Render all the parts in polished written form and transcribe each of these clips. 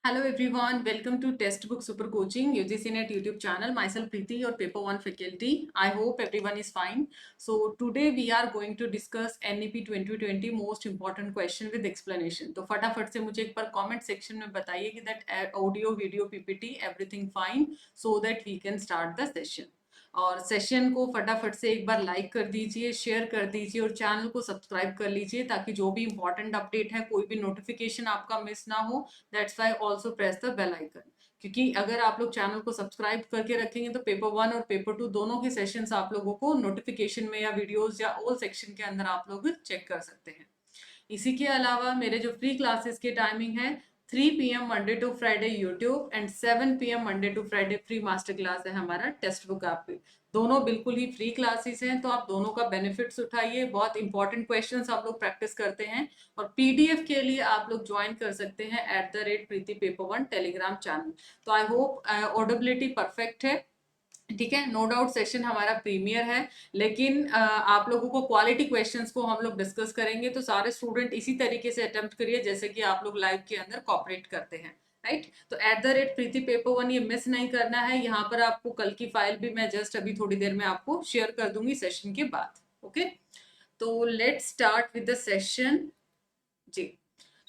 Hello everyone, welcome to Textbook Super Coaching UGC Net YouTube channel. Myself Preeti, your paper 1 faculty. I hope everyone is fine. So today we are going to discuss NEP 2020 most important question with explanation. तो फटाफट से मुझे एक बार comment section में बताइए कि that audio, video, PPT, everything fine so that we can start the session. और session को फटाफट से एक बार लाइक कर दीजिए, शेयर कर दीजिए और चैनल को सब्सक्राइब कर लीजिए ताकि जो भी इंपॉर्टेंट अपडेट है कोई भी नोटिफिकेशन आपका मिस ना हो. That's why also press the bell icon, क्योंकि अगर आप लोग चैनल को सब्सक्राइब करके रखेंगे तो पेपर 1 और पेपर 2 दोनों के सेशंस आप लोगों को नोटिफिकेशन में या वीडियोस या ऑल सेक्शन के अंदर आप लोग चेक कर सकते हैं. इसी के अलावा मेरे जो फ्री क्लासेस की टाइमिंग है 3 PM Monday to Friday YouTube and 7 PM Monday to Friday free master class है हमारा टेक्स्ट बुक ऐप पे. दोनों बिल्कुल ही फ्री क्लासेस हैं, तो आप दोनों का बेनिफिट्स उठाइए. बहुत इंपॉर्टेंट क्वेश्चंस आप लोग प्रैक्टिस करते हैं और पीडीएफ के लिए आप लोग ज्वाइन कर सकते हैं @प्रीति पेपर 1 टेलीग्राम चैनल. तो आई होप ऑडिबिलिटी परफेक्ट है. ठीक है, नो डाउट सेशन हमारा प्रीमियर है, लेकिन आप लोगों को क्वालिटी क्वेश्चंस को हम लोग डिस्कस करेंगे. तो सारे स्टूडेंट इसी तरीके से अटेम्प्ट करिए जैसे कि आप लोग लाइव के अंदर कॉपरेट करते हैं. राइट, तो @प्रीति पेपर 1 ये मिस नहीं करना है. यहाँ पर आपको कल की फाइल भी मैं जस्ट अभी थोड़ी देर में आपको शेयर कर दूंगी सेशन के बाद. ओके, तो let's start with the session ji.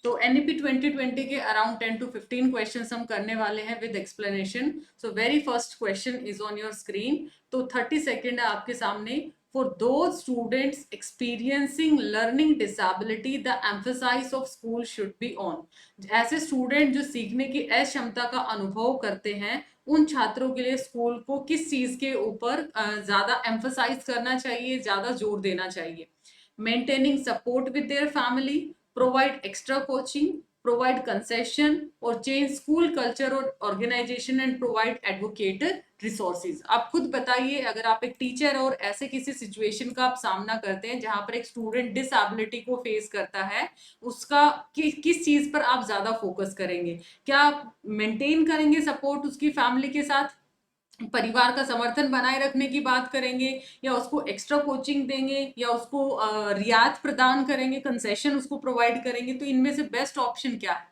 तो एनईपी 2020 के अराउंड 10 to 15 क्वेश्चंस हम करने वाले हैं with explanation. So very first question is on your screen. तो 30 सेकेंड है आपके सामने. For those students experiencing learning disability the emphasise of school should be on. ऐसे स्टूडेंट जो सीखने की अक्षमता का अनुभव करते हैं उन छात्रों के लिए स्कूल को किस चीज के ऊपर ज्यादा एम्फेसाइज करना चाहिए, ज्यादा जोर देना चाहिए. Maintaining support with their family, provide extra coaching, provide concession or change school culture or organization and provide advocate resources. आप खुद बताइए, अगर आप एक टीचर और ऐसे किसी सिचुएशन का आप सामना करते हैं जहां पर एक स्टूडेंट डिसेबिलिटी को फेस करता है, उसका किस चीज पर आप ज्यादा फोकस करेंगे. क्या आप मेंटेन करेंगे सपोर्ट उसकी फैमिली के साथ, परिवार का समर्थन बनाए रखने की बात करेंगे, या उसको एक्स्ट्रा कोचिंग देंगे, या उसको रियायत प्रदान करेंगे, कंसेशन उसको प्रोवाइड करेंगे. तो इनमें से बेस्ट ऑप्शन क्या है?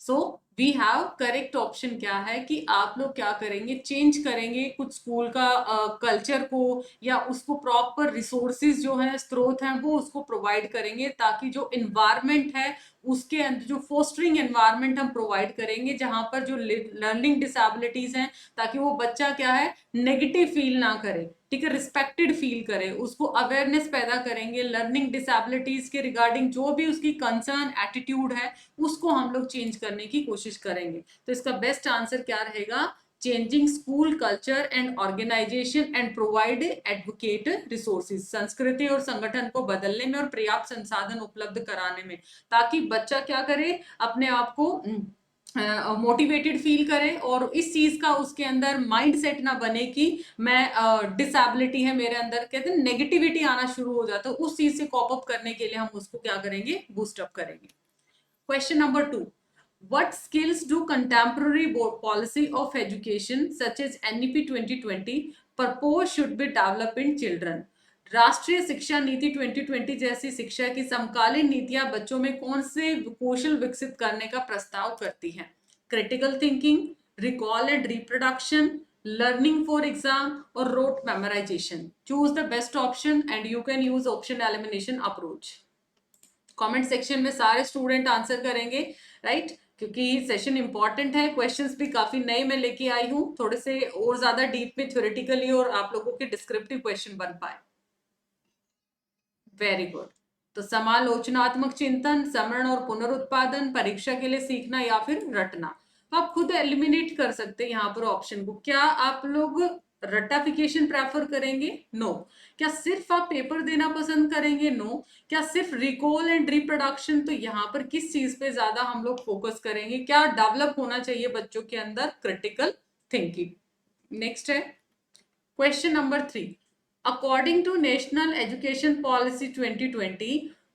So we have correct option क्या है कि आप लोग क्या करेंगे, चेंज करेंगे कुछ स्कूल का कल्चर को, या उसको प्रॉपर रिसोर्सेज जो है, स्रोत हैं, वो उसको प्रोवाइड करेंगे ताकि जो इन्वायरमेंट है उसके अंदर जो फोस्टरिंग एनवायरनमेंट हम प्रोवाइड करेंगे जहां पर जो लर्निंग डिसेबिलिटीज हैं, ताकि वो बच्चा क्या है नेगेटिव फील ना करे, ठीक है, रिस्पेक्टेड फील करे, उसको अवेयरनेस पैदा करेंगे लर्निंग डिसेबिलिटीज के रिगार्डिंग. जो भी उसकी कंसर्न एटीट्यूड है उसको हम लोग चेंज करने की कोशिश करेंगे. तो इसका बेस्ट आंसर क्या रहेगा? Changing school culture and organisation and provide advocate resources. संस्कृति और संगठन को बदलने में और पर्याप्त संसाधन उपलब्ध कराने में, ताकि बच्चा क्या करे, अपने आप को मोटिवेटेड फील करे और इस चीज का उसके अंदर माइंड सेट ना बने कि मैं डिसेबिलिटी है मेरे अंदर, कहते हैं नेगेटिविटी आना शुरू हो जाता है. उस चीज से कॉप अप करने के लिए हम उसको क्या करेंगे, बूस्ट अप करेंगे. Question number 2. What skills do contemporary policy of education such as NEP 2020 propose should be developed in children? राष्ट्रीय शिक्षा नीति 2020 जैसी शिक्षा की समकालीन नीतियां बच्चों में कौन से कौशल विकसित करने का प्रस्ताव करती हैं? Critical thinking, recall and reproduction, learning for exam और rote memorisation. Choose the best option and you can use option elimination approach. Comment section में सारे स्टूडेंट आंसर करेंगे, राइट, क्योंकि सेशन इंपॉर्टेंट है. क्वेश्चंस भी काफी नए मैं लेके आई हूं, थोड़े से और ज्यादा डीप में थ्योरेटिकली और आप लोगों के डिस्क्रिप्टिव क्वेश्चन बन पाए. Very good. तो समालोचनात्मक चिंतन, समरण और पुनरुत्पादन, परीक्षा के लिए सीखना या फिर रटना. तो आप खुद एलिमिनेट कर सकते हैं यहाँ पर ऑप्शन को. क्या आप लोग रटाफिकेशन प्रेफर करेंगे? नो. क्या सिर्फ आप पेपर देना पसंद करेंगे? नो. क्या सिर्फ रिकॉल एंड रिप्रोडक्शन? तो यहाँ पर किस चीज पे ज्यादा हम लोग फोकस करेंगे? क्या डेवलप होना चाहिए बच्चों के अंदर? Critical thinking. नेक्स्ट है question number 3. According to National Education Policy 2020,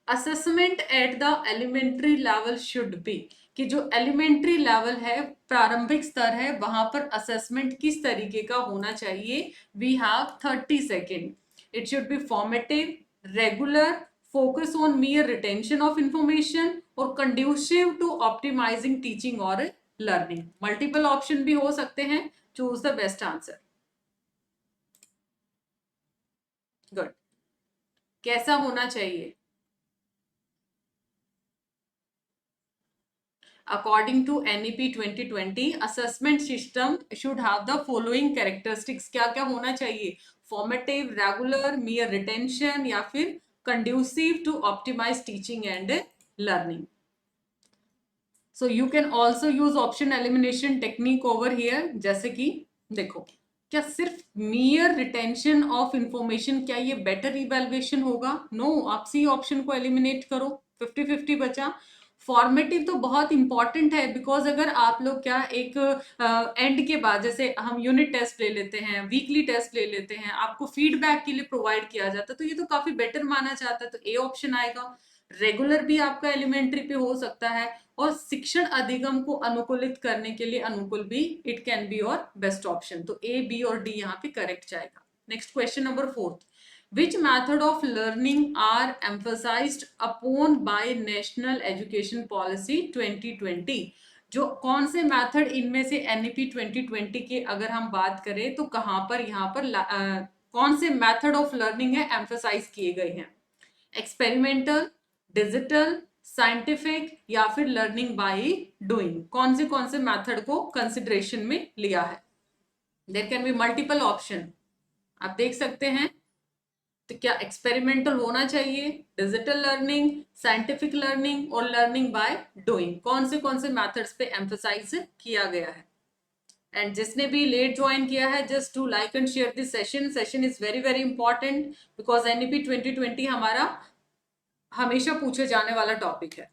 assessment at the elementary level should be. कि जो एलिमेंट्री लेवल है, प्रारंभिक स्तर है, वहां पर असेसमेंट किस तरीके का होना चाहिए? We have 30 second. It should be formative, regular, focus on mere retention of information, or conducive to optimizing teaching or learning. Multiple option भी हो सकते हैं, choose the best answer. Good. कैसा होना चाहिए? According to NEP 2020, assessment system should have the following characteristics. क्या क्या होना चाहिए? Formative, regular, mere retention या फिर conducive to optimize teaching and learning. So you can also use option elimination technique over here. जैसे कि देखो, क्या सिर्फ mere retention of information, क्या ये better evaluation होगा? No, आप सी ऑप्शन को एलिमिनेट करो, 50-50 बचा। फॉर्मेटिव तो बहुत इंपॉर्टेंट है, बिकॉज अगर आप लोग क्या एक एंड के बाद, जैसे हम यूनिट टेस्ट ले लेते हैं, वीकली टेस्ट ले लेते हैं, आपको फीडबैक के लिए प्रोवाइड किया जाता है, तो ये तो काफी बेटर माना जाता है, तो ए ऑप्शन आएगा। रेगुलर भी आपका एलिमेंट्री पे हो सकता है, और शिक्षण अधिगम को अनुकूलित करने के लिए अनुकूल भी, इट कैन बी और बेस्ट ऑप्शन। तो ए, बी और डी यहाँ पे करेक्ट जाएगा। Next question number 4, which method of learning are emphasized upon by National Education Policy 2020? जो कौन से मेथड इनमें से NEP 2020 के अगर हम बात करें तो कहां पर यहाँ पर कौन से मेथड ऑफ लर्निंग है एम्फसाइज किए गए हैं? एक्सपेरिमेंटल, डिजिटल, साइंटिफिक या फिर लर्निंग बाय डूइंग? कौन से मेथड को कंसिडरेशन में लिया है? There can be multiple option, आप देख सकते हैं। तो क्या एक्सपेरिमेंटल होना चाहिए, डिजिटल लर्निंग, साइंटिफिक लर्निंग और लर्निंग बाय डूइंग? कौन से मेथड्स पे एम्फसाइज किया गया है? एंड जिसने भी लेट ज्वाइन किया है, just to like and share this session is very very important, because NEP 2020 हमारा हमेशा पूछे जाने वाला टॉपिक है।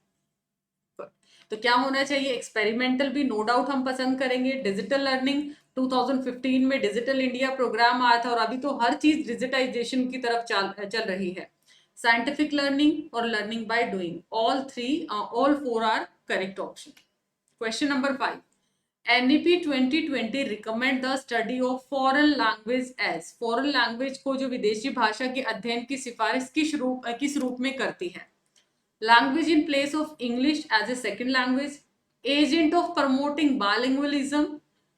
तो क्या होना चाहिए? एक्सपेरिमेंटल भी नो डाउट हम पसंद करेंगे। डिजिटल लर्निंग, 2015 में डिजिटल इंडिया प्रोग्राम आया था और अभी तो हर चीज डिजिटाइजेशन की तरफ चल रही है। साइंटिफिक लर्निंग और learning by doing, all four are correct option. Question number 5, NEP 2020 recommend the study of foreign language as? Foreign language को, जो विदेशी भाषा के अध्ययन की सिफारिश किस रूप में करती है? Language in place of English as a second language, agent of promoting bilingualism,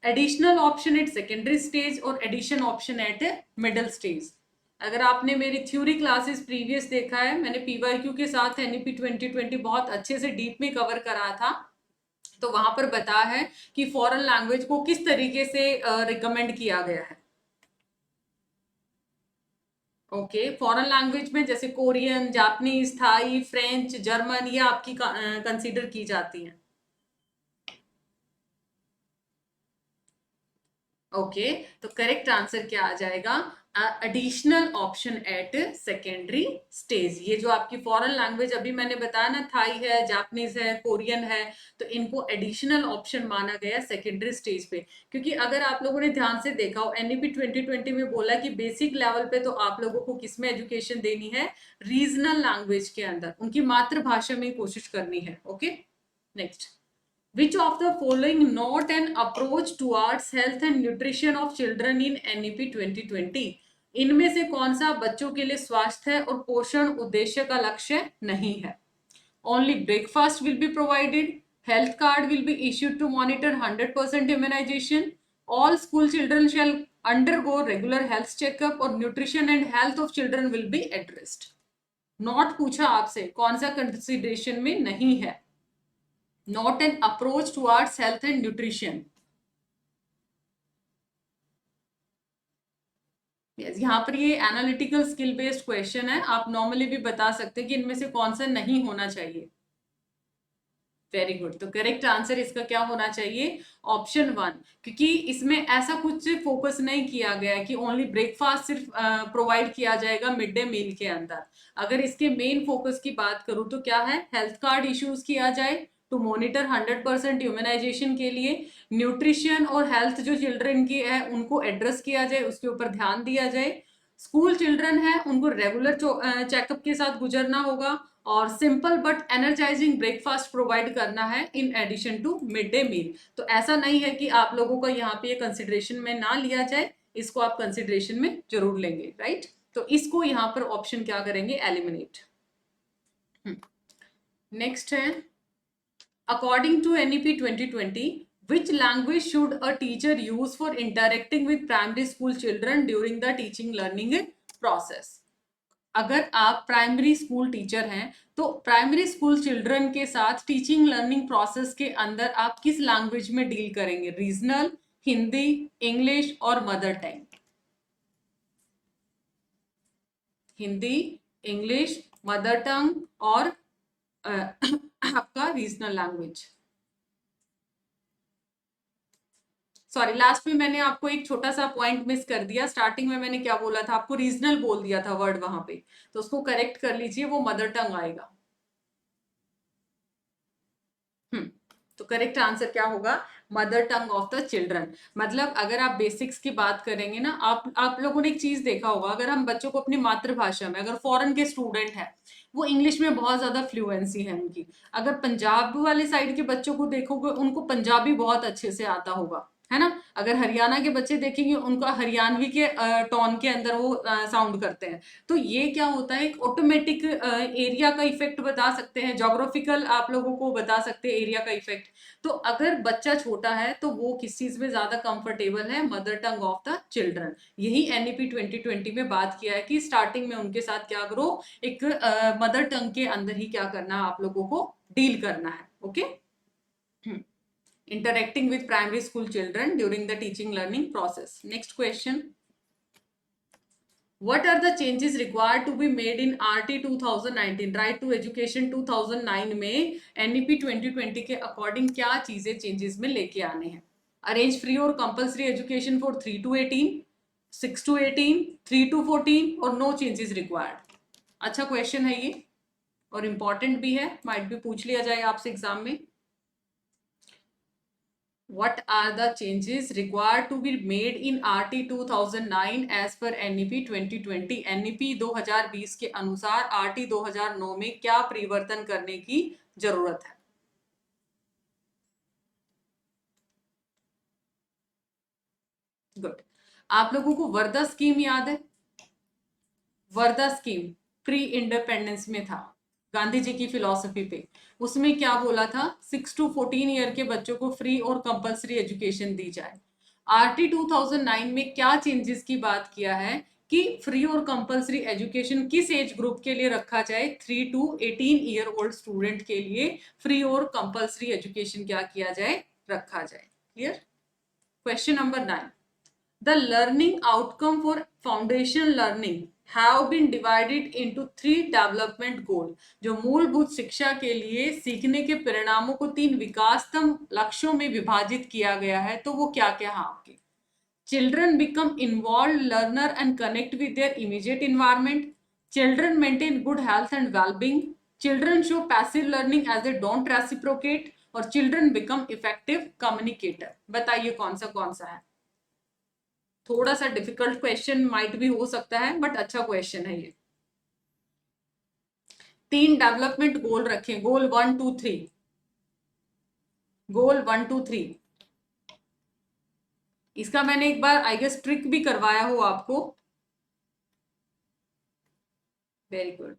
additional option at secondary stage और addition option at middle stage। अगर आपने मेरी थ्योरी क्लासेस प्रीवियस देखा है, मैंने PYQ के साथ NEP 2020 बहुत अच्छे से डीप में कवर करा था, तो वहां पर बताया है कि फॉरेन लैंग्वेज को किस तरीके से रिकमेंड किया गया है। ओके, फॉरेन लैंग्वेज में जैसे Korean, Japanese, Thai, French, German, ये आपकी कंसीडर की जाती हैं। ओके, तो करेक्ट आंसर क्या आ जाएगा? Additional option at secondary stage. ये जो आपकी फॉरेन लैंग्वेज अभी मैंने बताया ना, थाई है, जापानीज है, कोरियन है, तो इनको एडिशनल ऑप्शन माना गया सेकेंडरी स्टेज पे। क्योंकि अगर आप लोगों ने ध्यान से देखा हो, NEP 2020 में बोला कि बेसिक लेवल पे तो आप लोगों को किसमें एजुकेशन देनी है? रीजनल लैंग्वेज के अंदर, उनकी मातृभाषा में कोशिश करनी है। Okay, next, which of the following not an approach towards health and nutrition of children in NEP 2020? इनमें से कौन सा बच्चों के लिए स्वास्थ्य और पोषण उद्देश्य का लक्ष्य नहीं है? Only breakfast will be provided, health card will be issued to monitor 100% immunization, all school children shall undergo regular health checkup और nutrition and health of children will be addressed। Not पूछा आपसे, कौन सा कंसिडरेशन में नहीं है? Not an approach towards health and nutrition। yes, यहाँ पर ये एनालिटिकल स्किल बेस्ड क्वेश्चन है, आप नॉर्मली भी बता सकते हैं कि इनमें से कौन सा नहीं होना चाहिए। वेरी गुड, तो करेक्ट आंसर इसका क्या होना चाहिए? ऑप्शन 1, क्योंकि इसमें ऐसा कुछ फोकस नहीं किया गया है कि ओनली ब्रेकफास्ट सिर्फ प्रोवाइड किया जाएगा मिड डे मील के अंदर। अगर इसके मेन फोकस की बात करूं तो क्या है? हेल्थ कार्ड इश्यूज किया जाए टू मॉनिटर 100% इम्यूनाइजेशन के लिए, न्यूट्रिशन और हेल्थ जो चिल्ड्रन की है उनको एड्रेस किया जाए, उसके ऊपर ध्यान दिया जाए। स्कूल चिल्ड्रन है उनको रेगुलर चेकअप के साथ गुजरना होगा, और simple but energising breakfast provide करना है in addition to mid day meal. तो ऐसा नहीं है कि आप लोगों का यहाँ पे ये कंसिडरेशन में ना लिया जाए, इसको आप कंसिडरेशन में जरूर लेंगे, राइट? तो इसको यहाँ पर ऑप्शन क्या करेंगे? एलिमिनेट। नेक्स्ट है, according to NEP 2020, Which language should a teacher use for interacting with primary school children during the teaching learning process? अगर आप प्राइमरी स्कूल टीचर हैं तो प्राइमरी स्कूल चिल्ड्रन के साथ टीचिंग लर्निंग प्रोसेस के अंदर आप किस लैंग्वेज में डील करेंगे? रीजनल, हिंदी, इंग्लिश और mother tongue? Hindi, English, mother tongue और आपका रीजनल लैंग्वेज। सॉरी, लास्ट में मैंने आपको एक छोटा सा पॉइंट मिस कर दिया। स्टार्टिंग में मैंने क्या बोला था? आपको रीजनल बोल दिया था वर्ड वहां पे, तो उसको करेक्ट कर लीजिए, वो मदर टंग आएगा। तो करेक्ट आंसर क्या होगा? Mother tongue of the children. मतलब अगर आप बेसिक्स की बात करेंगे ना, आप लोगों ने एक चीज देखा होगा, अगर हम बच्चों को अपनी मातृभाषा में, अगर फॉरेन के स्टूडेंट हैं वो इंग्लिश में बहुत ज्यादा फ्लुएंसी है उनकी, अगर पंजाब वाले साइड के बच्चों को देखोगे उनको पंजाबी बहुत अच्छे से आता होगा, है ना? अगर हरियाणा के बच्चे देखेंगे उनका हरियाणवी के टोन के अंदर वो साउंड करते हैं। तो ये क्या होता है, एक ऑटोमेटिक एरिया का इफेक्ट बता सकते हैं, ज्योग्राफिकल आप लोगों को बता सकते हैं एरिया का इफेक्ट। तो अगर बच्चा छोटा है तो वो किस चीज में ज्यादा कंफर्टेबल है? Mother tongue of the children. यही एनईपी 2020 में बात किया है कि स्टार्टिंग में उनके साथ क्या करो, एक मदर टंग के अंदर ही क्या करना है, आप लोगों को डील करना है। Okay, interacting with primary school children during the teaching learning process. Next question. What are the changes required to be made in RT 2019 Right to Education 2009 में NEP 2020 के अकॉर्डिंग क्या चीजें चेंजेस में लेके आने हैं? अरेंज फ्री और compulsory education for 3 to 18, 6 to 18, 3 to 14 और नो चेंजेस रिक्वायर्ड। अच्छा क्वेश्चन है ये और इम्पॉर्टेंट भी है, माइट भी पूछ लिया जाए आपसे एग्जाम में। What are the changes required to be made in RT 2009 as per NEP 2020? NEP 2020 के अनुसार RT 2009 में क्या परिवर्तन करने की जरूरत है? गुड। आप लोगों को वर्धा स्कीम याद है? वर्धा स्कीम प्री इंडिपेंडेंस में था, गांधी जी की फिलॉसफी पे। उसमें क्या बोला था? 6 to 14 ईयर के बच्चों को फ्री और कंपल्सरी एजुकेशन दी जाए। आरटी 2009 में क्या चेंजेस की बात किया है कि फ्री और कंपल्सरी एजुकेशन किस एज ग्रुप के लिए रखा जाए? 3 to 18 ईयर ओल्ड स्टूडेंट के लिए फ्री और कंपल्सरी एजुकेशन क्या किया जाए? रखा जाए। Clear? Question number 9. The learning outcome for foundation learning have been divided into 3 development goal. जो मूलभूत शिक्षा के लिए सीखने के परिणामों को 3 विकासतम लक्ष्यों में विभाजित किया गया है, तो वो क्या क्या है आपके? Children become involved learner and connect with their immediate environment. Children maintain good health and well-being. Children show passive learning as they don't reciprocate. और children become effective communicator. बताइए कौन सा है? थोड़ा सा डिफिकल्ट क्वेश्चन माइट भी हो सकता है, बट अच्छा क्वेश्चन है ये। 3 डेवलपमेंट गोल रखें, गोल 1 2 3, गोल 1 2 3। इसका मैंने एक बार आई गेस ट्रिक भी करवाया हो आपको। Very good.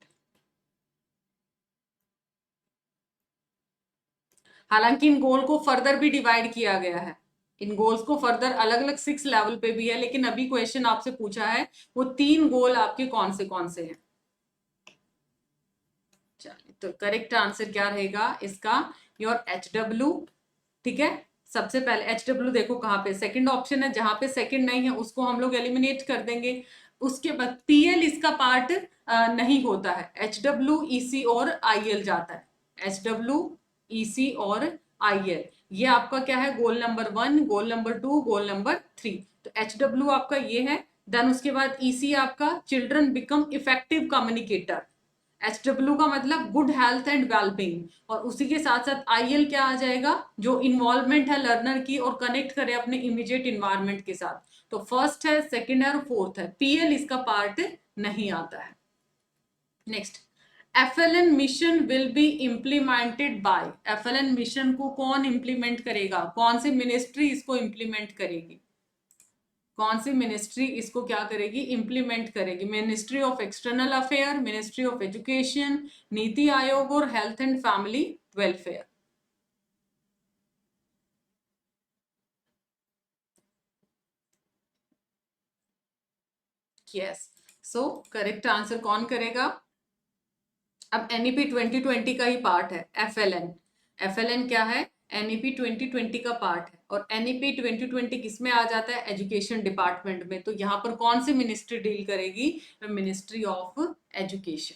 हालांकि इन गोल को फर्दर भी डिवाइड किया गया है, इन गोल्स को फर्दर अलग अलग 6 लेवल पे भी है, लेकिन अभी क्वेश्चन आपसे पूछा है वो 3 गोल आपके कौन से हैं। चलिए, तो करेक्ट आंसर क्या रहेगा इसका? Your HW। ठीक है, सबसे पहले HW देखो कहाँ पे सेकंड ऑप्शन है, जहां पे सेकंड नहीं है उसको हम लोग एलिमिनेट कर देंगे। उसके बाद PL इसका पार्ट नहीं होता है, HW EC और IL जाता है। HW EC और IL ये आपका क्या है? Goal number 1, goal number 2, goal number 3। तो HW आपका ये है। देन उसके बाद EC आपका children become effective communicator. HW का मतलब गुड हेल्थ एंड वेलबींग, और उसी के साथ साथ IL क्या आ जाएगा? जो इन्वॉल्वमेंट है लर्नर की और कनेक्ट करे अपने इमीडिएट इन्वायरमेंट के साथ। तो फर्स्ट है, सेकंड है और फोर्थ है। PL इसका पार्ट नहीं आता है। Next, FLN mission will be implemented by. FLN mission को कौन इंप्लीमेंट करेगा? कौन सी मिनिस्ट्री इसको इंप्लीमेंट करेगी? कौन सी मिनिस्ट्री इसको क्या करेगी? इंप्लीमेंट करेगी। Ministry of external affair, ministry of education, NITI Aayog और health and family welfare. Yes, so correct answer कौन करेगा? अब एनईपी 2020 का ही पार्ट है एफएलएन। एफएलएन क्या है? एनईपी 2020 का पार्ट है। और एनईपी 2020 किस में आ जाता है? एजुकेशन डिपार्टमेंट में। तो यहाँ पर कौन सी मिनिस्ट्री डील करेगी? Ministry of education.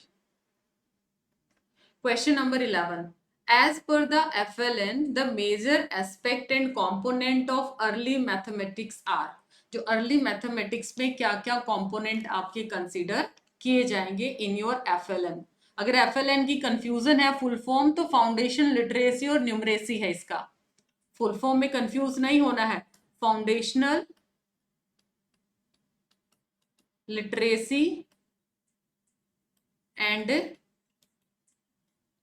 Question number 11. As per the FLN, the major aspect and component of early mathematics are. जो अर्ली मैथमेटिक्स में क्या क्या कंपोनेंट आपके कंसीडर किए जाएंगे इन योर एफएलएन? अगर एफएलएन की कंफ्यूजन है फुल फॉर्म, तो फाउंडेशन लिटरेसी और न्यूमरेसी है इसका। फुल फॉर्म में कंफ्यूज नहीं होना है। फाउंडेशनल लिटरेसी एंड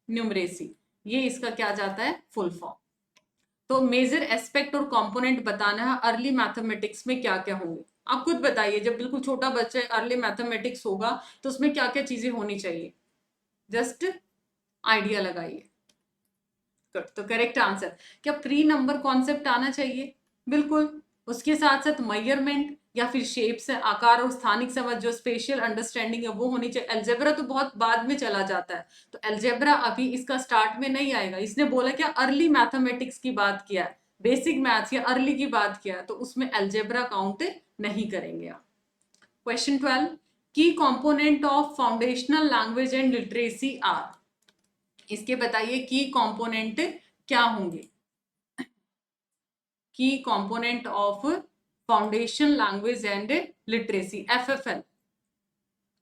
न्यूमरेसी, ये इसका क्या जाता है? Full form. तो मेजर एस्पेक्ट और कंपोनेंट बताना है अर्ली मैथमेटिक्स में क्या क्या होंगे। आप खुद बताइए, जब बिल्कुल छोटा बच्चा अर्ली मैथमेटिक्स होगा तो उसमें क्या क्या चीजें होनी चाहिए? जस्ट आइडिया लगाइए। तो करेक्ट आंसर, क्या प्री नंबर कॉन्सेप्ट आना चाहिए? बिल्कुल। उसके साथ साथ मेजरमेंट या फिर शेप्स है, आकार और स्थानिक समझ, जो स्पेशल अंडरस्टैंडिंग है वो होनी चाहिए। अलजेब्रा तो बहुत बाद में चला जाता है, तो अलजेब्रा अभी इसका स्टार्ट में नहीं आएगा। इसने बोला क्या? अर्ली मैथमेटिक्स की बात किया है, बेसिक मैथ्स या अर्ली की बात किया है, तो उसमें अलजेब्रा काउंट नहीं करेंगे आप। Question 12, key component of foundational language and literacy are. इसके बताइए की कंपोनेंट क्या होंगे? Key component of foundation language and literacy, FFL.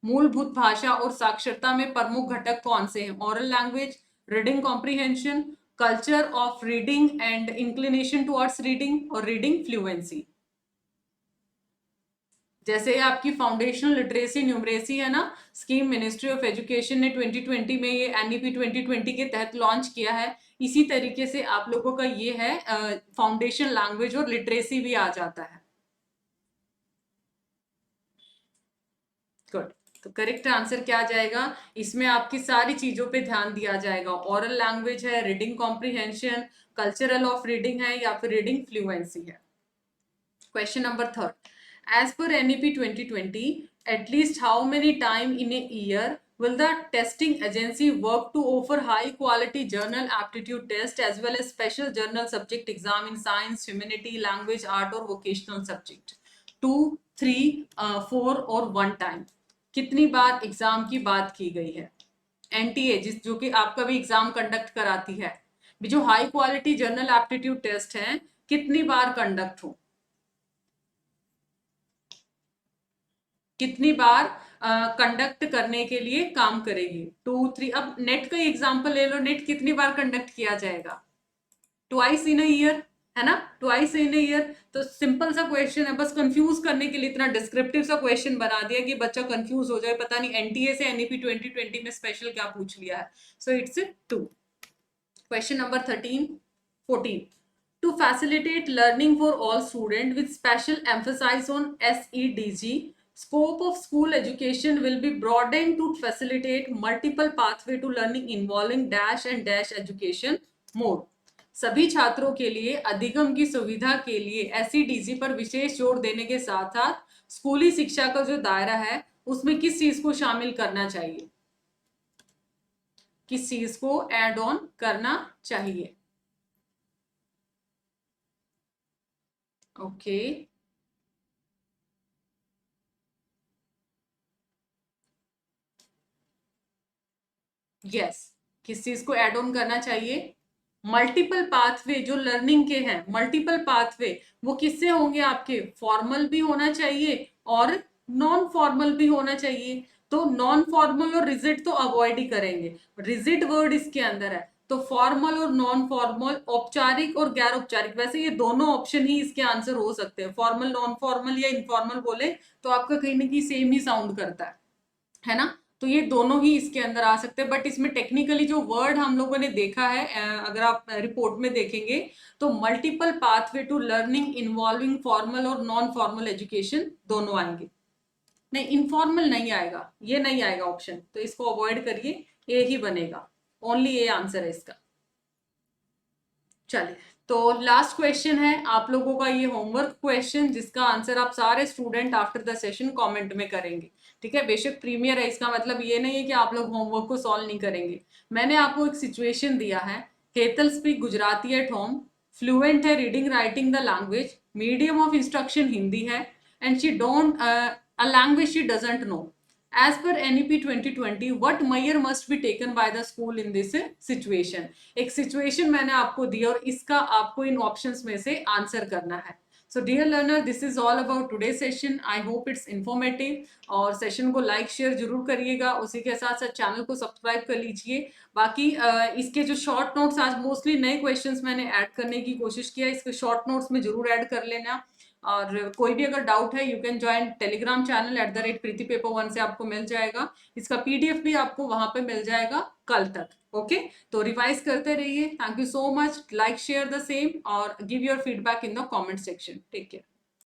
मूलभूत भाषा और साक्षरता में प्रमुख घटक कौन से हैं? Oral language, reading comprehension, culture of reading and inclination towards reading, और रीडिंग फ्लुएंसी। जैसे आपकी फाउंडेशनल लिटरेसी न्यूमरेसी है ना, स्कीम मिनिस्ट्री ऑफ एजुकेशन ने 2020 में ये एनईपी 2020 के तहत लॉन्च किया है। इसी तरीके से आप लोगों का ये है फाउंडेशन लैंग्वेज और लिटरेसी भी आ जाता है। गुड। तो करेक्ट आंसर क्या आ जाएगा? इसमें आपकी सारी चीजों पे ध्यान दिया जाएगा। ओरल लैंग्वेज है, reading comprehension, cultural of reading है, या फिर रीडिंग फ्लुएंसी है। Question number 3. As per NEP 2020, at least how many time in a year will the testing agency work to offer high quality journal aptitude test as well as special journal subject exam in science, humanity, language, art or vocational subject? 2, 3, 4 और 1 time. कितनी बार exam की बात की गई है? NTA जिस जो कि आपका भी एग्जाम कंडक्ट कराती है, जो high quality general aptitude test है, कितनी बार कंडक्ट हो? कितनी बार कंडक्ट करने के लिए काम करेगी? 2, 3। अब नेट का एग्जांपल ले लो, नेट कितनी बार कंडक्ट किया जाएगा? ट्वाइस इन अ ईयर, है ना? Twice in a year. तो सिंपल सा क्वेश्चन है, बस कंफ्यूज करने के लिए इतना डिस्क्रिप्टिव सा क्वेश्चन बना दिया कि बच्चा कंफ्यूज हो जाए, पता नहीं एनटीए से एनईपी 2020 में स्पेशल क्या पूछ लिया है। So it's 2। Question number 14. To facilitate learning for all students with special emphasis on SEDG, scope of school education will be broadened to facilitate multiple pathway to learning involving dash and dash education mode. सभी छात्रों के लिए अधिगम की सुविधा के लिए SEDG पर विशेष जोर देने के साथ साथ स्कूली शिक्षा का जो दायरा है उसमें किस चीज को शामिल करना चाहिए? किस चीज को ऐड ऑन करना चाहिए? ओके, यस, किस चीज को ऐड ऑन करना चाहिए? मल्टीपल पाथवे जो लर्निंग के हैं, मल्टीपल पाथवे वो किससे होंगे आपके? फॉर्मल भी होना चाहिए और नॉन फॉर्मल भी होना चाहिए। तो नॉन फॉर्मल और रिजिड तो अवॉइड ही करेंगे, रिजिड वर्ड इसके अंदर है। तो फॉर्मल और नॉन फॉर्मल, औपचारिक और गैर औपचारिक, वैसे ये दोनों ऑप्शन ही इसके आंसर हो सकते हैं। फॉर्मल, नॉन फॉर्मल या इनफॉर्मल बोले तो आपका कहीं ना कहीं सेम ही साउंड करता है ना? तो ये दोनों ही इसके अंदर आ सकते हैं। बट इसमें टेक्निकली जो वर्ड हम लोगों ने देखा है, अगर आप रिपोर्ट में देखेंगे तो multiple pathway to learning involving formal और नॉन फॉर्मल एजुकेशन दोनों आएंगे। नहीं, इनफॉर्मल नहीं आएगा, ये नहीं आएगा ऑप्शन, तो इसको अवॉइड करिए, ए ही बनेगा। ओनली ए आंसर है इसका। चलिए, तो लास्ट क्वेश्चन है आप लोगों का ये होमवर्क क्वेश्चन, जिसका आंसर आप सारे student after the session comment में करेंगे। ठीक है, बेशक प्रीमियर है, इसका मतलब ये नहीं है कि आप लोग होमवर्क को सॉल्व नहीं करेंगे। मैंने आपको एक सिचुएशन दिया है, Ketal speak Gujarati at home, fluent है reading writing the language, medium of instruction Hindi है, and she don't a language she doesn't know. As per NEP 2020, what measure must be taken by the school in this situation? एक situation मैंने आपको दी और इसका आपको इन options में से answer करना है। So dear learner, this is all about today session. I hope it's informative, और सेशन को लाइक शेयर जरूर करिएगा, उसी के साथ साथ चैनल को सब्सक्राइब कर लीजिए। बाकी इसके जो शॉर्ट नोट्स, आज मोस्टली नए क्वेश्चंस मैंने ऐड करने की कोशिश किया, इसके शॉर्ट नोट्स में जरूर ऐड कर लेना। और कोई भी अगर डाउट है, you can join Telegram channel @Preeti paper 1 से आपको मिल जाएगा। इसका PDF भी आपको वहां पे मिल जाएगा कल तक। ओके, तो रिवाइज करते रहिए। Thank you so much, like share the same और give your feedback in the comment section. Take care.